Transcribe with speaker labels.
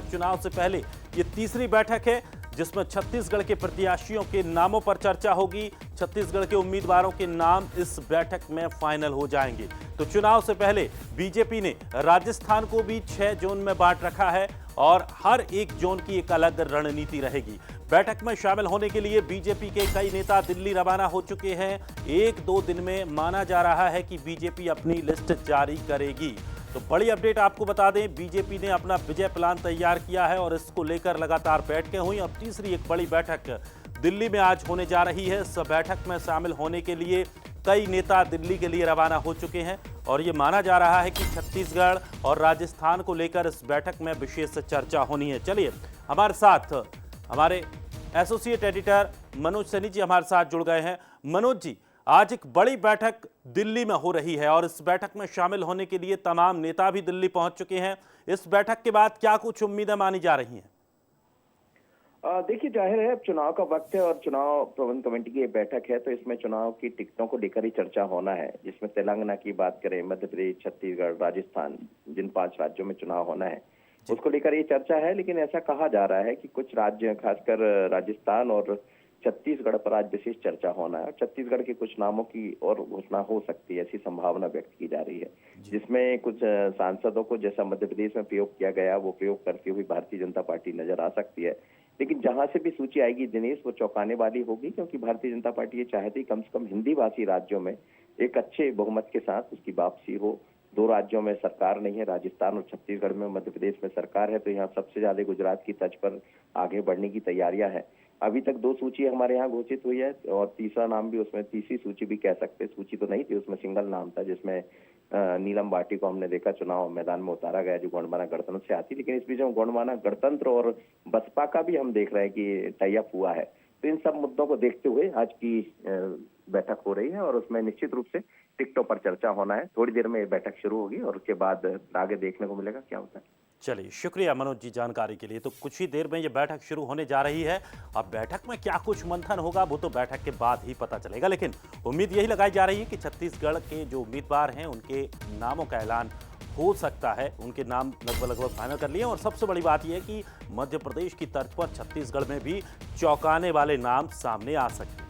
Speaker 1: चुनाव से पहले ये तीसरी बैठक है जिसमें छत्तीसगढ़ के प्रत्याशियों के नामों पर चर्चा होगी। छत्तीसगढ़ के उम्मीदवारों के नाम इस बैठक में फाइनल हो जाएंगे। तो चुनाव से पहले बीजेपी ने राजस्थान को भी 6 जोन में बांट रखा है और हर एक जोन की एक अलग रणनीति रहेगी। बैठक में शामिल होने के लिए बीजेपी के कई नेता दिल्ली रवाना हो चुके हैं। 1-2 दिन में माना जा रहा है कि बीजेपी अपनी लिस्ट जारी करेगी। तो बड़ी अपडेट आपको बता दें, बीजेपी ने अपना विजय प्लान तैयार किया है और इसको लेकर लगातार बैठकें हुई। अब तीसरी एक बड़ी बैठक दिल्ली में आज होने जा रही है। इस बैठक में शामिल होने के लिए कई नेता दिल्ली के लिए रवाना हो चुके हैं और ये माना जा रहा है कि छत्तीसगढ़ और राजस्थान को लेकर इस बैठक में विशेष चर्चा होनी है। चलिए, हमारे साथ हमारे एसोसिएट एडिटर मनोज सैनी जी हमारे साथ जुड़ गए हैं। मनोज जी, आज एक बड़ी बैठक दिल्ली में हो रही है और इस बैठक में शामिल होने के लिए तमाम नेता भी दिल्ली पहुंच चुके हैं। इस बैठक के बाद क्या कुछ उम्मीदें मानी जा रही हैं?
Speaker 2: देखिए, जाहिर है अब चुनाव का वक्त है और चुनाव प्रबंध कमेटी की बैठक है, तो इसमें चुनाव की टिकटों को लेकर ही चर्चा होना है। जिसमें तेलंगाना की बात करें, मध्य प्रदेश, छत्तीसगढ़, राजस्थान, जिन 5 राज्यों में चुनाव होना है उसको लेकर ये चर्चा है। लेकिन ऐसा कहा जा रहा है कि कुछ राज्य, खासकर राजस्थान और छत्तीसगढ़ पर आज विशेष चर्चा होना है। छत्तीसगढ़ के कुछ नामों की और घोषणा हो सकती है, ऐसी संभावना व्यक्त की जा रही है। जिसमें कुछ सांसदों को जैसा मध्य प्रदेश में प्रयोग किया गया वो प्रयोग करती हुई भारतीय जनता पार्टी नजर आ सकती है। लेकिन जहां से भी सूची आएगी दिनेश, वो चौंकाने वाली होगी, क्योंकि भारतीय जनता पार्टी ये चाहती कम से कम हिंदी भाषी राज्यों में एक अच्छे बहुमत के साथ उसकी वापसी हो। 2 राज्यों में सरकार नहीं है, राजस्थान और छत्तीसगढ़ में। मध्य प्रदेश में सरकार है, तो यहाँ सबसे ज्यादा गुजरात की तर्ज पर आगे बढ़ने की तैयारियां हैं। अभी तक 2 सूची हमारे यहाँ घोषित हुई है और तीसरा नाम भी उसमें, तीसरी सूची भी कह सकते, सूची तो नहीं थी, उसमें सिंगल नाम था, जिसमें नीलम बाटी को हमने देखा चुनाव मैदान में उतारा गया, जो गोंडवाना गणतंत्र से आती। लेकिन इस बीच में गोंडवाना गणतंत्र और बसपा का भी हम देख रहे हैं कि टाई अप हुआ है। तो इन सब मुद्दों को देखते हुए आज की बैठक हो रही है और उसमें निश्चित रूप से टिकटों पर चर्चा होना है। थोड़ी देर में बैठक शुरू होगी और उसके बाद आगे देखने को मिलेगा क्या होता है।
Speaker 1: चलिए, शुक्रिया मनोज जी जानकारी के लिए। तो कुछ ही देर में ये बैठक शुरू होने जा रही है। अब बैठक में क्या कुछ मंथन होगा वो तो बैठक के बाद ही पता चलेगा। लेकिन उम्मीद यही लगाई जा रही है कि छत्तीसगढ़ के जो उम्मीदवार हैं उनके नामों का ऐलान हो सकता है। उनके नाम लगभग फाइनल कर लिए और सबसे बड़ी बात यह है कि मध्य प्रदेश की तर्ज पर छत्तीसगढ़ में भी चौंकाने वाले नाम सामने आ सकते हैं।